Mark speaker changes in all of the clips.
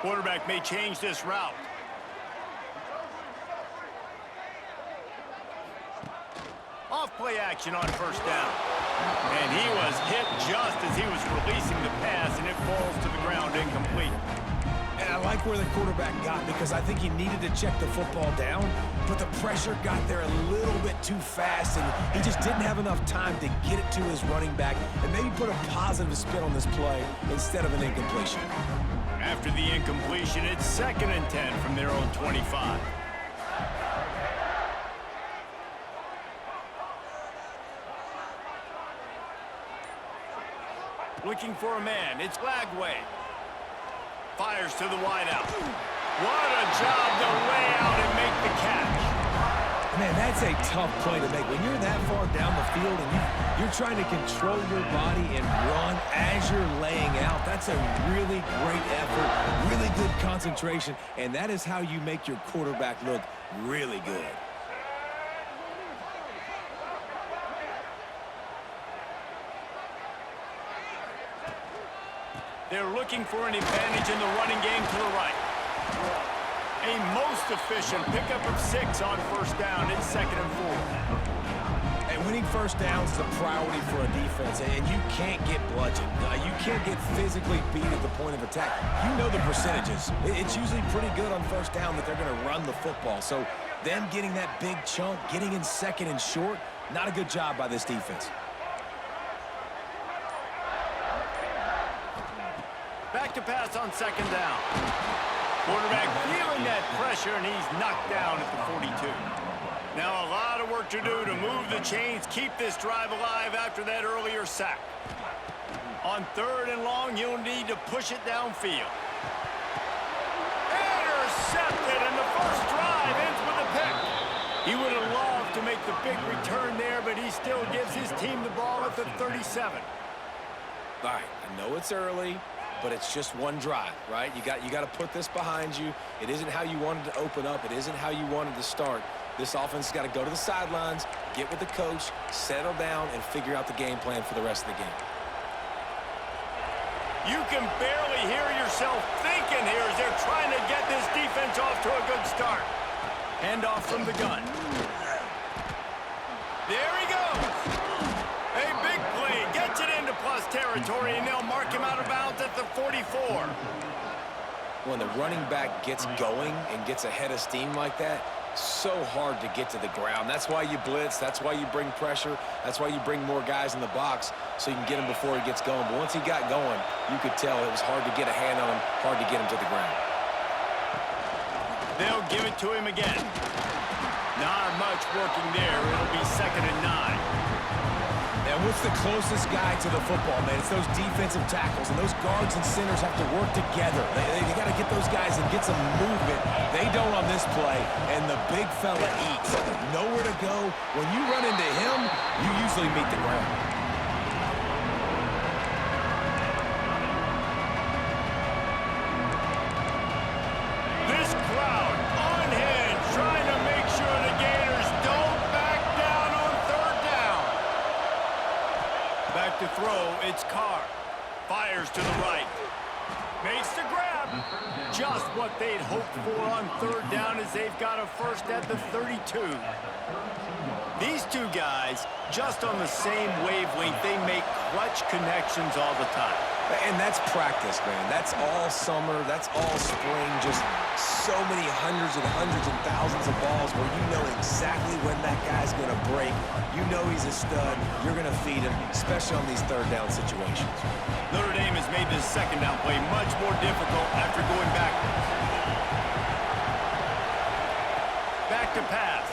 Speaker 1: Quarterback may change this route. Off play action on first down. And he was hit just as he was releasing the pass, and it falls to the ground incomplete.
Speaker 2: And I like where the quarterback got because I think he needed to check the football down, but the pressure got there a little bit too fast, and he just didn't have enough time to get it to his running back and maybe put a positive spin on this play instead of an incompletion.
Speaker 1: After the incompletion, it's 2nd and 10 from their own 25. Looking for a man. It's Lagway. Fires to the wideout. What a job to lay out and make the catch.
Speaker 2: Man, that's a tough play to make. When you're that far down the field and you're trying to control your body and run as you're laying out, that's a really great effort, really good concentration, and that is how you make your quarterback look really good.
Speaker 1: They're looking for an advantage in the running game to the right. A most efficient pickup of 6 on first down. It's 2nd and 4.
Speaker 2: And winning first downs is a priority for a defense, and you can't get bludgeoned. You can't get physically beat at the point of attack. You know the percentages. It's usually pretty good on first down that they're going to run the football. So them getting that big chunk, getting in 2nd and short, not a good job by this defense.
Speaker 1: Back to pass on 2nd down. Quarterback feeling that pressure, and he's knocked down at the 42. Now a lot of work to do to move the chains, keep this drive alive after that earlier sack. On 3rd and long, you'll need to push it downfield. Intercepted, and the first drive ends with a pick. He would have loved to make the big return there, but he still gives his team the ball at the 37.
Speaker 2: All right, I know it's early, but it's just one drive, right? You got to put this behind you. It isn't how you wanted to open up. It isn't how you wanted to start. This offense has got to go to the sidelines, get with the coach, settle down, and figure out the game plan for the rest of the game.
Speaker 1: You can barely hear yourself thinking here as they're trying to get this defense off to a good start. Handoff from the gun. There he goes. A big play, gets it into plus territory, and they'll mark him out of bounds at the 44.
Speaker 2: When the running back gets going and gets ahead of steam like that, so hard to get to the ground. That's why you blitz. That's why you bring pressure. That's why you bring more guys in the box so you can get him before he gets going. But once he got going, you could tell it was hard to get a hand on him, hard to get him to the ground.
Speaker 1: They'll give it to him again. Not much working there. It'll be 2nd and 9.
Speaker 2: And what's the closest guy to the football, man? It's those defensive tackles, and those guards and centers have to work together. They got to get those guys and get some movement. They don't on this play, and the big fella eats. Nowhere to go. When you run into him, you usually meet the ground.
Speaker 1: This crowd unhinged, trying to make sure the Gators don't back down on 3rd down. Back to throw, it's Carr. Fires to the right. Makes the grab. Just what they'd hoped for on 3rd down as they've got a first at the 32. These two guys, just on the same wavelength, they make clutch connections all the time.
Speaker 2: And that's practice, man. That's all summer. That's all spring. Just so many hundreds and thousands of balls where you know exactly when that guy's going to break. You know he's a stud. You're going to feed him, especially on these 3rd down situations.
Speaker 1: Notre Dame has made this 2nd down play much more difficult after going backwards. Back to pass.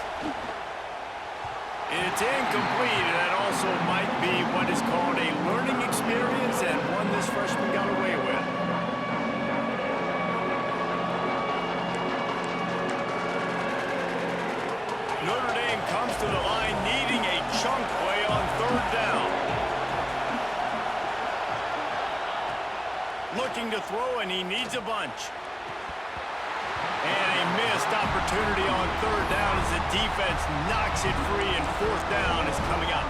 Speaker 1: It's incomplete, and that also might be what is called a learning experience and one this freshman got away with. Notre Dame comes to the line needing a chunk play on 3rd down. Looking to throw, and he needs a bunch. And a missed opportunity on 3rd down as the defense knocks it free, and 4th down is coming up.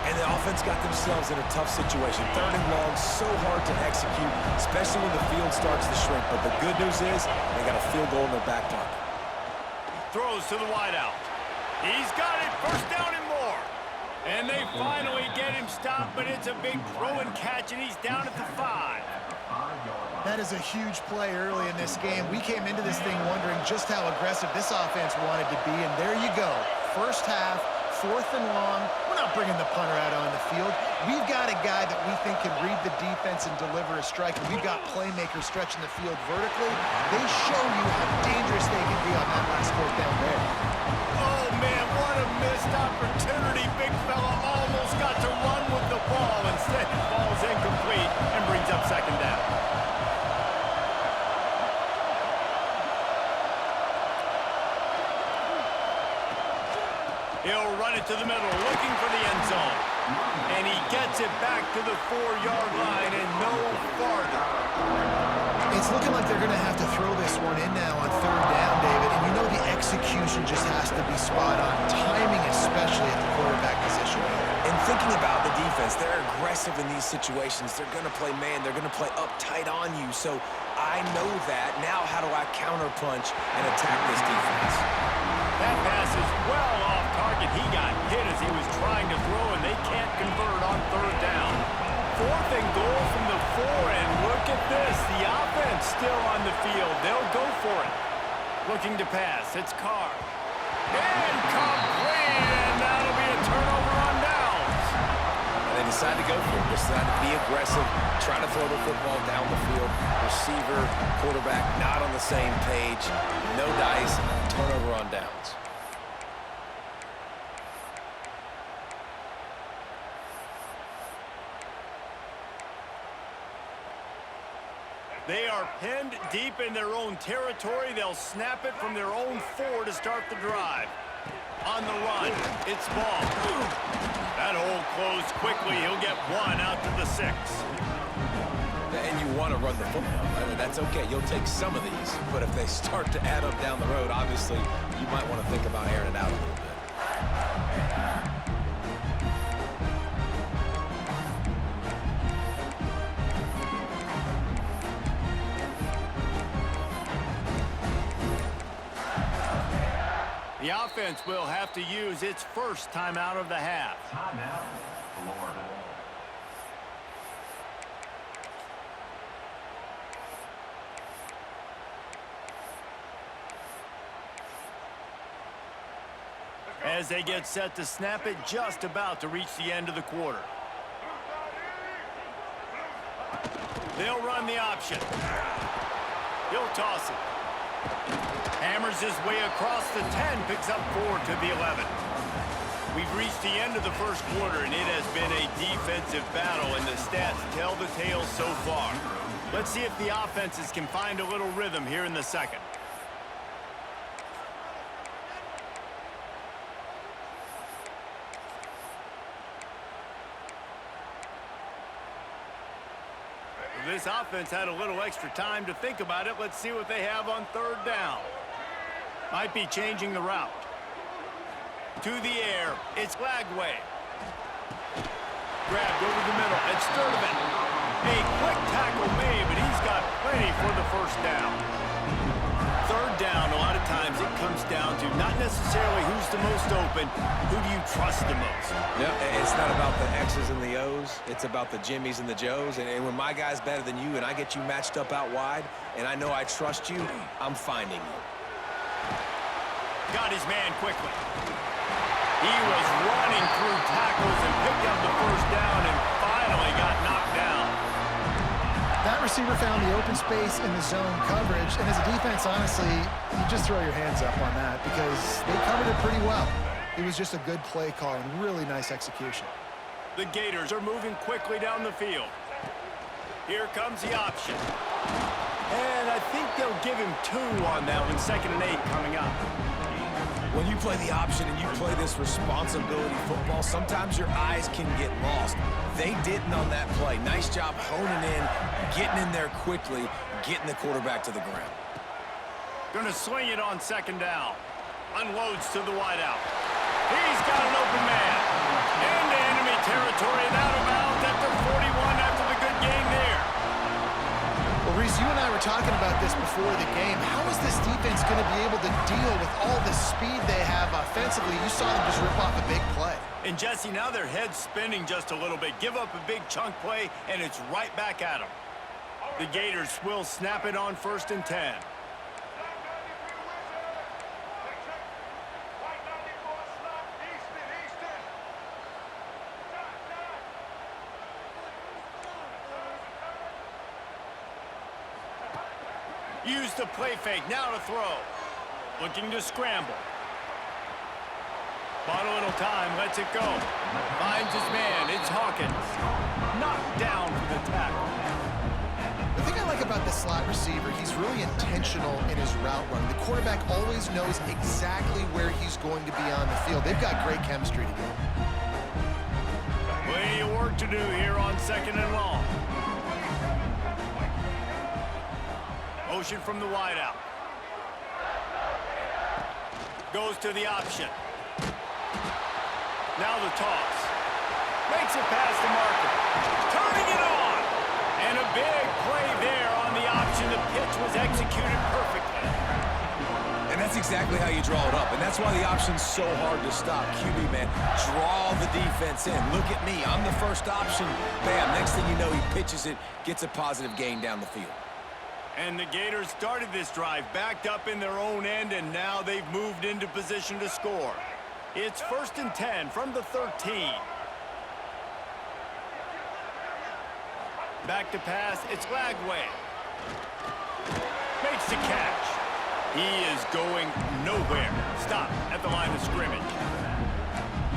Speaker 2: And the offense got themselves in a tough situation. 3rd and long, so hard to execute, especially when the field starts to shrink. But the good news is they got a field goal in their back pocket.
Speaker 1: Throws to the wideout. He's got it. 1st down and more. And they finally get him stopped, but it's a big throw and catch, and he's down at the 5.
Speaker 3: That is a huge play early in this game. We came into this thing wondering just how aggressive this offense wanted to be, and there you go. 1st half, 4th and long. We're not bringing the punter out on the field. We've got a guy that we think can read the defense and deliver a strike, and we've got playmakers stretching the field vertically. They show you how dangerous they can be on that last 4th down there.
Speaker 1: Oh, man, what a missed opportunity. Big fella almost got to run with the ball. Instead, it falls incomplete and brings up 2nd down. He'll run it to the middle, looking for the end zone. And he gets it back to the 4-yard line and no farther.
Speaker 3: It's looking like they're going to have to throw this one in now on 3rd down, David. And you know the execution just has to be spot on. Timing, especially at the quarterback position.
Speaker 2: And thinking about the defense, they're aggressive in these situations. They're going to play man. They're going to play uptight on you. So I know that. Now how do I counterpunch and attack this defense?
Speaker 1: That pass is well off target. He got hit as he was trying to throw, and they can't convert on 3rd down. 4th and goal from the 4, and look at this. The offense still on the field. They'll go for it. Looking to pass. It's Carr. Incomplete, and that'll be a turnover on downs.
Speaker 2: And they decide to go for it. They decide to be aggressive, try to throw the football down the field. Receiver, quarterback, not on the same page. No dice, turnover on downs.
Speaker 1: They are pinned deep in their own territory. They'll snap it from their own 4 to start the drive. On the run, it's Ball. That hole closed quickly. He'll get 1 out to the 6.
Speaker 2: And you want to run the football. I mean, that's okay. You'll take some of these. But if they start to add up down the road, obviously, you might want to think about airing it out a little bit.
Speaker 1: The offense will have to use its 1st timeout of the half.
Speaker 4: Timeout, Florida.
Speaker 1: As they get set to snap it, just about to reach the end of the quarter. They'll run the option. He'll toss it. Hammers his way across the 10, picks up 4 to the 11. We've reached the end of the 1st quarter, and it has been a defensive battle, and the stats tell the tale so far. Let's see if the offenses can find a little rhythm here in the 2nd. This offense had a little extra time to think about it. Let's see what they have on 3rd down. Might be changing the route. To the air, it's Lagway. Grabbed over the middle, it's Sturdivant. A quick tackle made, but he's got plenty for the 1st down. 3rd down, a lot of times it comes down to not necessarily who's the most open, who do you trust the most?
Speaker 2: Yeah, it's not about the X's and the O's. It's about the Jimmies and the Joes. And when my guy's better than you and I get you matched up out wide and I know I trust you, I'm finding you.
Speaker 1: Got his man quickly. He was running through tackles and picked up the 1st down and finally got knocked down.
Speaker 3: That receiver found the open space in the zone coverage, and as a defense, honestly, you just throw your hands up on that because they covered it pretty well. It was just a good play call and really nice execution.
Speaker 1: The Gators are moving quickly down the field. Here comes the option. And I think they'll give him 2 on that one, 2nd and 8 coming up.
Speaker 2: When you play the option and you play this responsibility football, sometimes your eyes can get lost. They didn't on that play. Nice job honing in, getting in there quickly, getting the quarterback to the ground.
Speaker 1: Gonna swing it on 2nd down. Unloads to the wideout. He's got an open man. Into enemy territory and out of bounds after 41 after the good game there.
Speaker 3: Well, Reese, you and I were talking about this before the game. How is this defense going to be able to deal with all the speed they have offensively? You saw them just rip off a big play.
Speaker 1: And Jesse, now their head's spinning just a little bit. Give up a big chunk play, and it's right back at them. The Gators will snap it on 1st and 10. Use the play fake, now to throw. Looking to scramble. Bought a little time, lets it go. Finds his man, it's Hawkins. Knocked down for the tackle.
Speaker 3: The thing I like about the slot receiver, he's really intentional in his route run. The quarterback always knows exactly where he's going to be on the field. They've got great chemistry together.
Speaker 1: Plenty of work to do here on 2nd and long. Motion from the wideout. Goes to the option. Now the toss. Makes it past the marker. Turning it on. And a big play there on the option. The pitch was executed perfectly.
Speaker 2: And that's exactly how you draw it up. And that's why the option's so hard to stop. QB, man, draw the defense in. Look at me. I'm the first option. Bam. Next thing you know, he pitches it, gets a positive gain down the field.
Speaker 1: And the Gators started this drive backed up in their own end, and now they've moved into position to score. It's 1st and 10 from the 13. Back to pass, it's Lagway. Makes the catch. He is going nowhere. Stop at the line of scrimmage.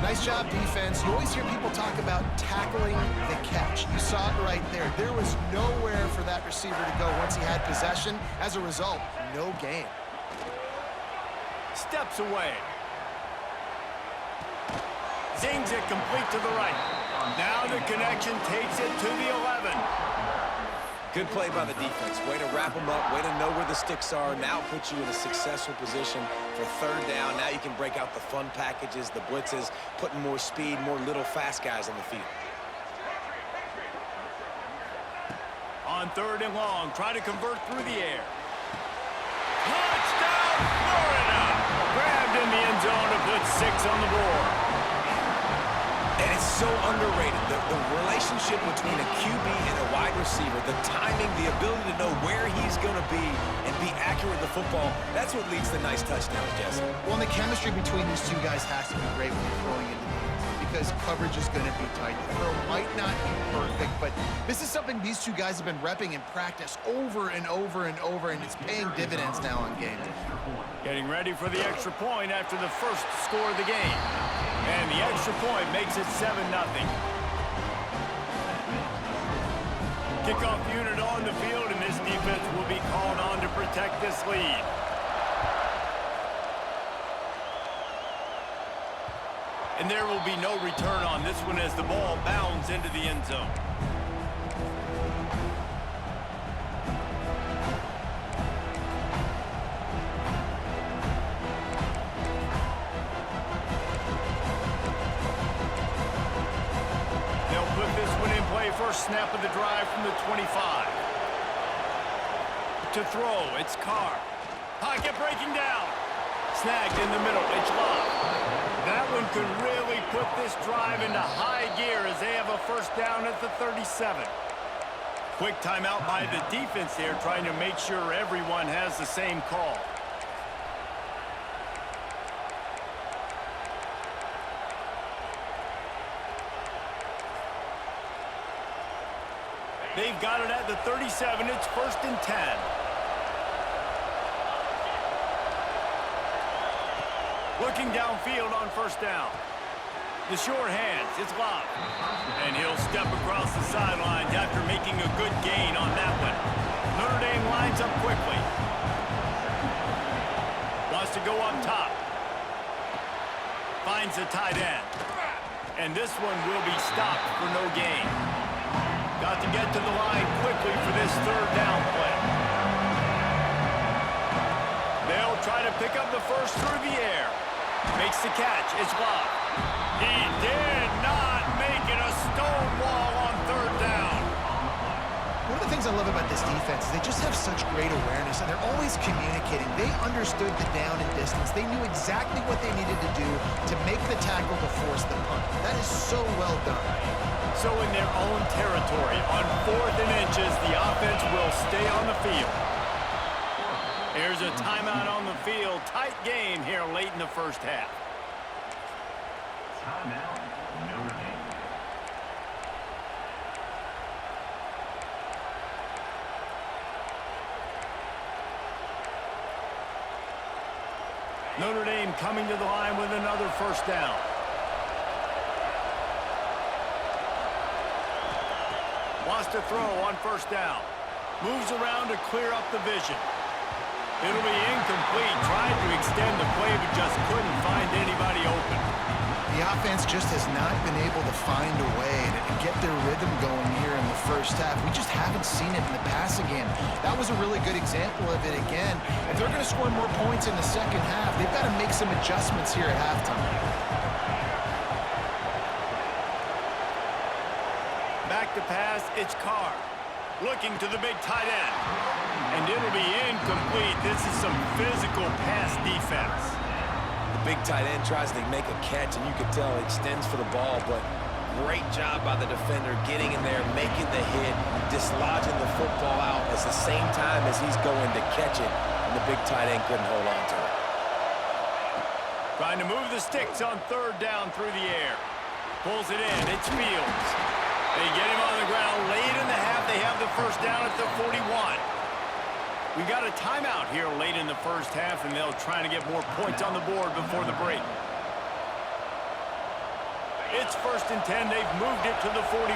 Speaker 3: Nice job, defense. You always hear people talk about tackling the catch. You saw it right there. There was nowhere for that receiver to go once he had possession. As a result, no gain.
Speaker 1: Steps away. Zings it complete to the right. Now the connection takes it to the 11.
Speaker 2: Good play by the defense. Way to wrap them up. Way to know where the sticks are. Now put you in a successful position for 3rd down. Now you can break out the fun packages, the blitzes, putting more speed, more little fast guys on the field.
Speaker 1: On 3rd and long, try to convert through the air. Touchdown, Florida! Grabbed in the end zone to put 6 on the board.
Speaker 2: And it's so underrated. The relationship between a QB and a wide receiver, the timing, the ability to know where he's going to be and be accurate with the football, that's what leads to nice touchdowns, Jesse.
Speaker 3: Well, and the chemistry between these two guys has to be great when you're throwing into the end because coverage is going to be tight. The throw might not be perfect, but this is something these two guys have been repping in practice over and over and over, and it's paying dividends now on game day.
Speaker 1: Getting ready for the extra point after the first score of the game. And the extra point makes it 7-0. Kickoff unit on the field, and this defense will be called on to protect this lead. And there will be no return on this one as the ball bounds into the end zone. First snap of the drive from the 25. To throw, it's Carr. Pocket breaking down. Snagged in the middle, it's Love. That one could really put this drive into high gear as they have a 1st down at the 37. Quick timeout by the defense there, trying to make sure everyone has the same call. They've got it at the 37. It's 1st and 10. Looking downfield on 1st down. The short hands, it's Love. And he'll step across the sidelines after making a good gain on that one. Notre Dame lines up quickly. Wants to go up top. Finds the tight end. And this one will be stopped for no gain. Got to get to the line quickly for this 3rd down play. They'll try to pick up the first through the air. Makes the catch. It's Love. He did not make it a stone wall on third down.
Speaker 3: One of the things I love about this defense is they just have such great awareness, and they're always communicating. They understood the down and distance. They knew exactly what they needed to do to make the tackle to force the punt. That is so well done.
Speaker 1: So in their own territory, on 4th and inches, the offense will stay on the field. Here's a timeout on the field. Tight game here late in the first half.
Speaker 4: Timeout, Notre Dame.
Speaker 1: Notre Dame coming to the line with another first down. Wants to throw on first down. Moves around to clear up the vision. It'll be incomplete. Tried to extend the play, but just couldn't find anybody open.
Speaker 3: The offense just has not been able to find a way to get their rhythm going here in the first half. We just haven't seen it in the passing game. That was a really good example of it again. If they're going to score more points in the second half, they've got to make some adjustments here at halftime.
Speaker 1: Back to pass, it's Carr. Looking to the big tight end. And it'll be incomplete. This is some physical pass defense.
Speaker 2: The big tight end tries to make a catch, and you can tell he extends for the ball, but great job by the defender getting in there, making the hit, dislodging the football out at the same time as he's going to catch it, and the big tight end couldn't hold on to it.
Speaker 1: Trying to move the sticks on third down through the air. Pulls it in. It's Fields. They get him on the ground late in the half. They have the first down at the 41. We got a timeout here late in the first half, and they'll try to get more points on the board before the break. It's 1st and 10. They've moved it to the 41.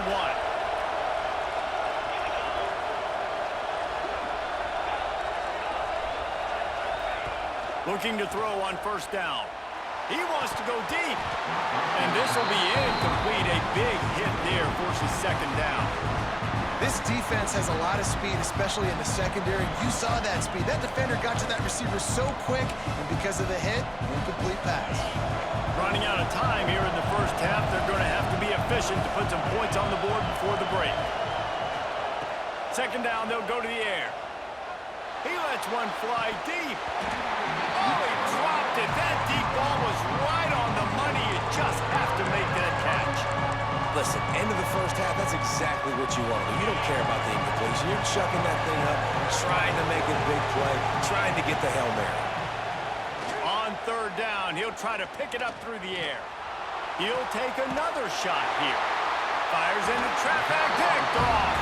Speaker 1: Looking to throw on first down. He wants to go deep. And this will be incomplete. A big hit there forces second down.
Speaker 3: This defense has a lot of speed, especially in the secondary. You saw that speed. That defender got to that receiver so quick, and because of the hit, incomplete pass.
Speaker 1: Running out of time here in the first half. They're going to have to be efficient to put some points on the board before the break. Second down, they'll go to the air. He lets one fly deep. Oh, he dropped it. That deep ball was right on the money. You just have to make that catch.
Speaker 2: Listen, end of the first half, that's exactly what you want to do. You don't care about the incompletion. You're chucking that thing up, trying to make a big play, trying to get the Hail Mary.
Speaker 1: On third down, he'll try to pick it up through the air. He'll take another shot here. Fires into trap back, picked off.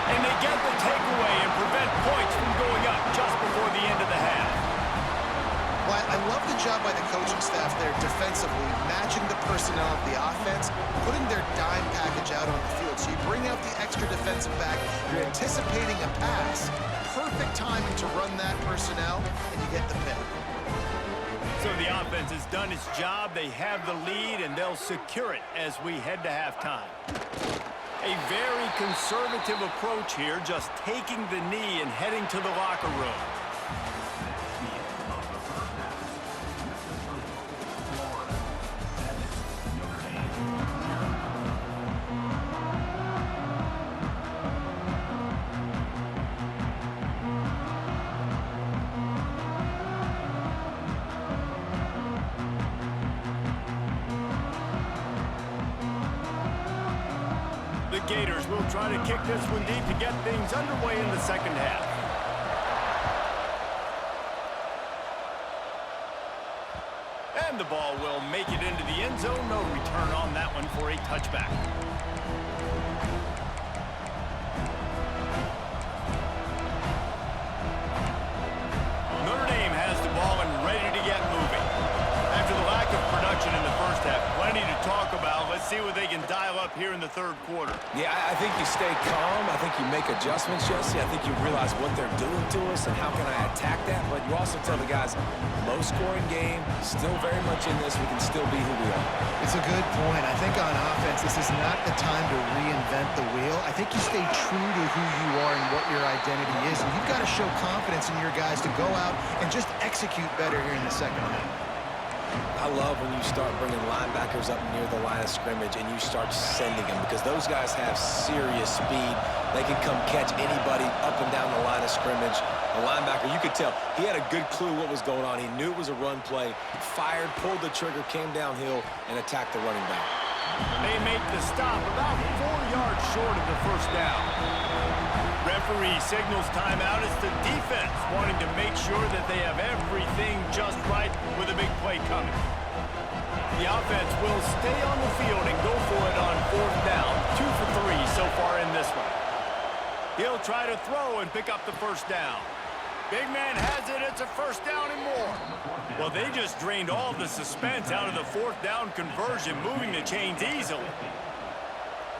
Speaker 1: And they get the takeaway and prevent points from going up just before the end of the half.
Speaker 3: Well, I love the job by the coaching staff there defensively, matching the personnel of the offense, putting their dime package out on the field. So you bring out the extra defensive back, you're anticipating a pass, perfect timing to run that personnel, and you get the pick.
Speaker 1: So the offense has done its job. They have the lead, and they'll secure it as we head to halftime. A very conservative approach here, just taking the knee and heading to the locker room. The Gators will try to kick this one deep to get things underway in the second half. And the ball will make it into the end zone. No return on that one for a touchback. Notre Dame has the ball and ready to get moving. After the lack of production in the first half, plenty to talk about. Let's see what they can dial up here in the third quarter.
Speaker 2: Yeah, I think you stay calm. I think you make adjustments, Jesse. I think you realize what they're doing to us and how can I attack that. But you also tell the guys, low-scoring game, still very much in this. We can still be who we are.
Speaker 3: It's a good point. I think on offense, this is not the time to reinvent the wheel. I think you stay true to who you are and what your identity is. And you've got to show confidence in your guys to go out and just execute better here in the second half.
Speaker 2: I love when you start bringing linebackers up near the line of scrimmage and you start sending them because those guys have serious speed. They can come catch anybody up and down the line of scrimmage. A linebacker, you could tell, he had a good clue what was going on. He knew it was a run play, fired, pulled the trigger, came downhill, and attacked the running back.
Speaker 1: They make the stop about 4 yards short of the first down. Referee signals timeout. It's the defense wanting to make sure that they have everything just right with a big play coming. The offense will stay on the field and go for it on 4th down. 2 for 3 so far in this one. He'll try to throw and pick up the first down. Big man has it. It's a first down and more. Well, they just drained all the suspense out of the 4th down conversion, moving the chains easily.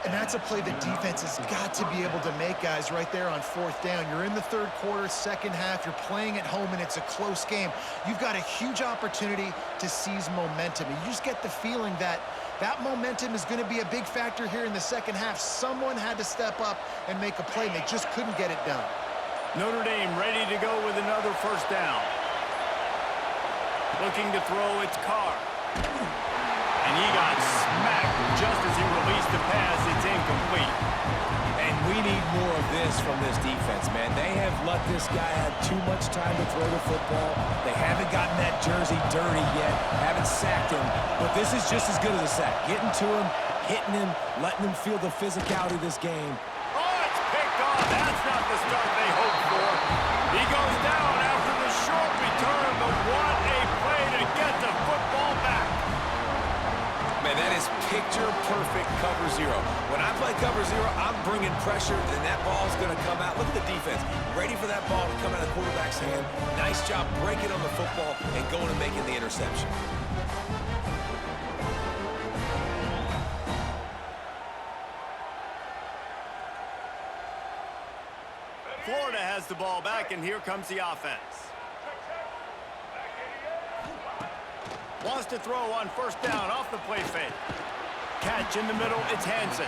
Speaker 3: And that's a play the defense has got to be able to make, guys, right there on 4th down. You're in the 3rd quarter, second half. You're playing at home, and it's a close game. You've got a huge opportunity to seize momentum. And you just get the feeling that that momentum is going to be a big factor here in the second half. Someone had to step up and make a play, and they just couldn't get it done.
Speaker 1: Notre Dame ready to go with another first down. Looking to throw, it's Carr. And he got smacked just as he released the pass. It's incomplete.
Speaker 2: And we need more of this from this defense, man. They have let this guy have too much time to throw the football. They haven't gotten that jersey dirty yet, haven't sacked him. But this is just as good as a sack. Getting to him, hitting him, letting him feel the physicality of this game.
Speaker 1: Oh, it's picked off. That's not the start they hoped for. He goes down after the short return, but what a play to get the football back.
Speaker 2: Man, that is picture-perfect cover zero. When I play cover zero, I'm bringing pressure, and that ball's going to come out. Look at the defense. Ready for that ball to come out of the quarterback's hand. Nice job breaking on the football and going and making the interception.
Speaker 1: Florida has the ball back, and here comes the offense. Wants to throw on first down off the play fake. Catch in the middle, it's Hansen.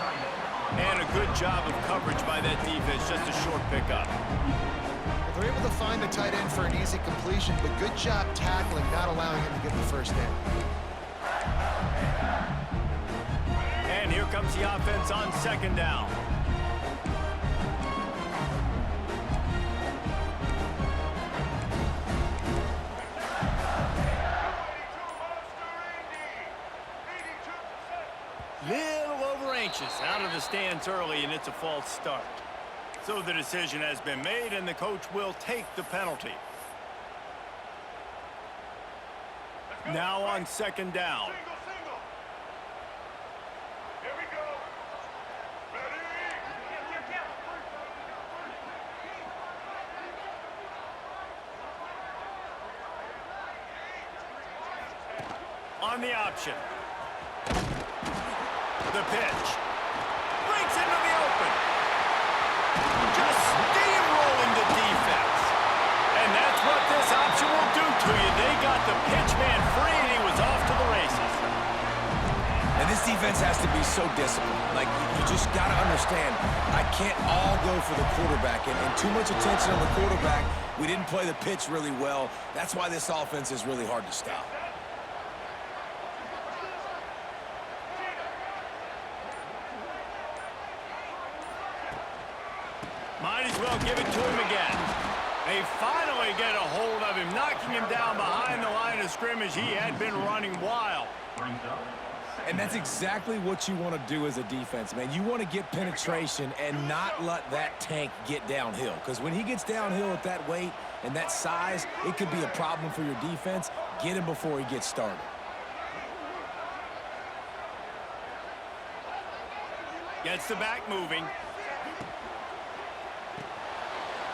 Speaker 1: And a good job of coverage by that defense, just a short pickup.
Speaker 3: Well, they're able to find the tight end for an easy completion, but good job tackling, not allowing him to get the first down.
Speaker 1: And here comes the offense on second down. Little over anxious, out of the stands early, and it's a false start. So the decision has been made, and the coach will take the penalty. Now on second down.
Speaker 4: Here we go.
Speaker 1: On the option. The pitch. Breaks into the open. Just steamrolling the defense. And that's what this option will do to you. They got the pitch man free, and he was off to the races.
Speaker 2: And this defense has to be so disciplined. Like, you just got to understand, I can't all go for the quarterback. And too much attention on the quarterback. We didn't play the pitch really well. That's why this offense is really hard to stop.
Speaker 1: Might as well give it to him again. They finally get a hold of him, knocking him down behind the line of scrimmage. He had been running wild.
Speaker 2: And that's exactly what you want to do as a defense, man. You want to get penetration and not let that tank get downhill. Because when he gets downhill at that weight and that size, it could be a problem for your defense. Get him before he gets started.
Speaker 1: Gets the back moving.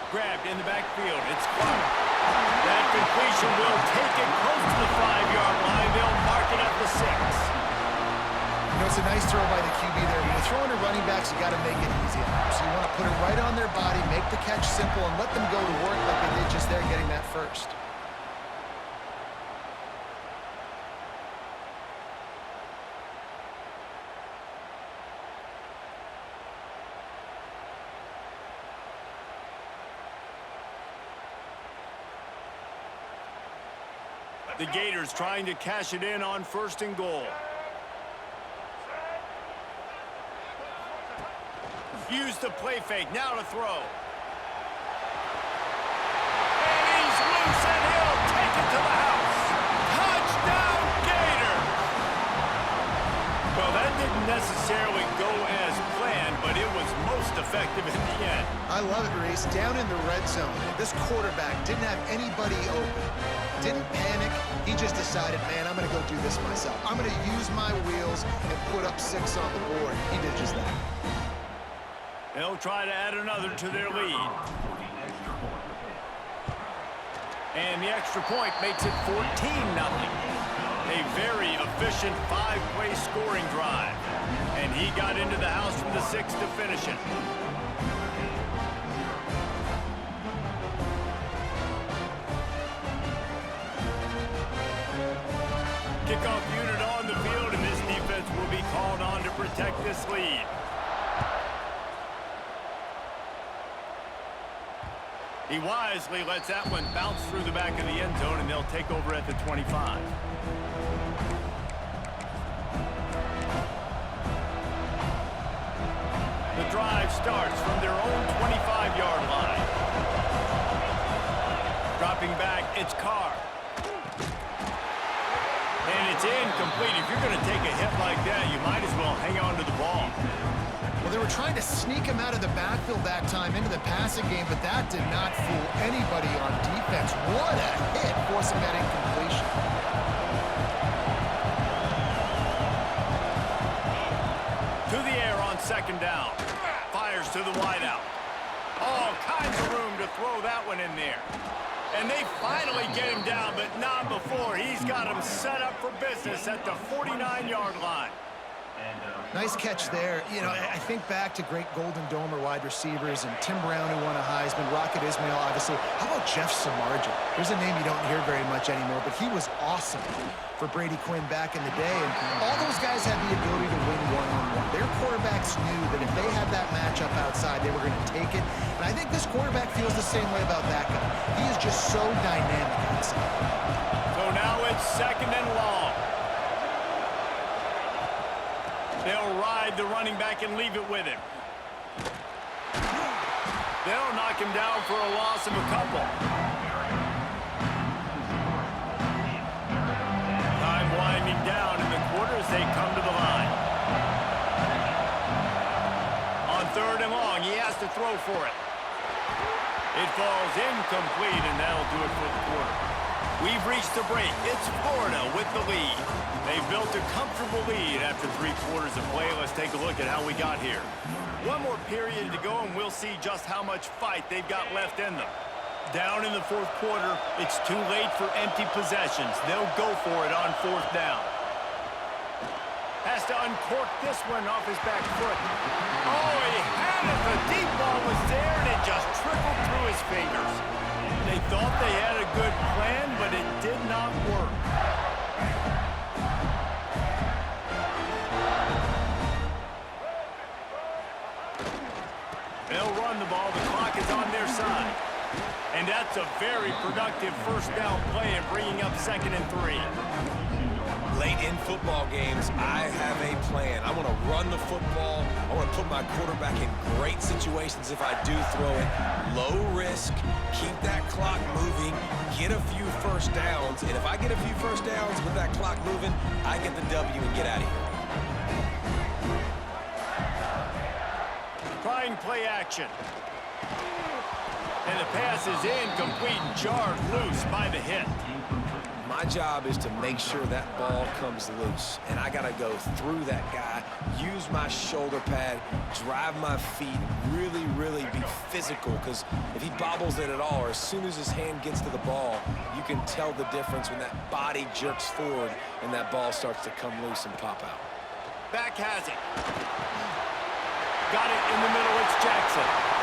Speaker 1: Grabbed in the backfield. It's Clark. That completion will take it close to the 5-yard line. They'll mark it at the 6.
Speaker 3: You know, it's a nice throw by the QB there. When you're throwing to running backs, you got to make it easy. So you want to put it right on their body, make the catch simple, and let them go to work like they did just there getting that first.
Speaker 1: The Gators trying to cash it in on 1st and goal. Use the play fake, now to throw. And he's loose and he'll take it to the house. Touchdown, Gators! Well, that didn't necessarily go as planned, but it was most effective in the end.
Speaker 3: I love it, Reese. Down in the red zone, this quarterback didn't have anybody open. Didn't panic. He just decided, man, I'm going to go do this myself. I'm going to use my wheels and put up 6 on the board. He did just that.
Speaker 1: They'll try to add another to their lead. And the extra point makes it 14-0. A very efficient 5-play scoring drive. And he got into the house from the 6 to finish it. Kickoff unit on the field, and this defense will be called on to protect this lead. He wisely lets that one bounce through the back of the end zone, and they'll take over at the 25. The drive starts from their own 25-yard line. Dropping back, it's Carr. And it's incomplete. If you're going to take a hit like that, you might as well hang on to the ball.
Speaker 3: Well, they were trying to sneak him out of the backfield that time into the passing game, but that did not fool anybody on defense. What a hit, forcing that incompletion.
Speaker 1: To the air on 2nd down. Fires to the wideout. All kinds of room to throw that one in there. And they finally get him down, but not before. He's got him set up for business at the 49-yard line.
Speaker 3: Nice catch there. You know, I think back to great Golden Domer wide receivers and Tim Brown, who won a Heisman, Rocket Ismail, obviously. How about Jeff Samardzija? There's a name you don't hear very much anymore, but he was awesome for Brady Quinn back in the day. And all those guys had the ability to win one-on-one. Their quarterbacks knew that if they had that matchup outside, they were going to take it. And I think this quarterback feels the same way about that guy. He is just so dynamic outside.
Speaker 1: So now it's 2nd and long. They'll ride the running back and leave it with him. They'll knock him down for a loss of a couple. Time winding down in the quarter as they come to the line. On 3rd and long, he has to throw for it. It falls incomplete, and that'll do it for the quarter. We've reached the break. It's Florida with the lead. They've built a comfortable lead after 3 quarters of play. Let's take a look at how we got here. One more period to go, and we'll see just how much fight they've got left in them. Down in the 4th quarter, it's too late for empty possessions. They'll go for it on 4th down. Has to uncork this one off his back foot. Oh, he had it. The deep ball was there, and it just trickled through his fingers. They thought they had a good plan, but it did not work. They'll run the ball. The clock is on their side. And that's a very productive 1st down play and bringing up 2nd and 3.
Speaker 2: Late in football games, I have a plan. I want to run the football. I want to put my quarterback in great situations if I do throw it. Low risk, keep that clock moving, get a few 1st downs. And if I get a few 1st downs with that clock moving, I get the W and get out of here.
Speaker 1: Trying play action. And the pass is incomplete and jarred loose by the hit.
Speaker 2: My job is to make sure that ball comes loose, and I got to go through that guy, use my shoulder pad, drive my feet, really be physical, because if he bobbles it at all, or as soon as his hand gets to the ball, you can tell the difference when that body jerks forward and that ball starts to come loose and pop out.
Speaker 1: Back has it. Got it in the middle. It's Jackson.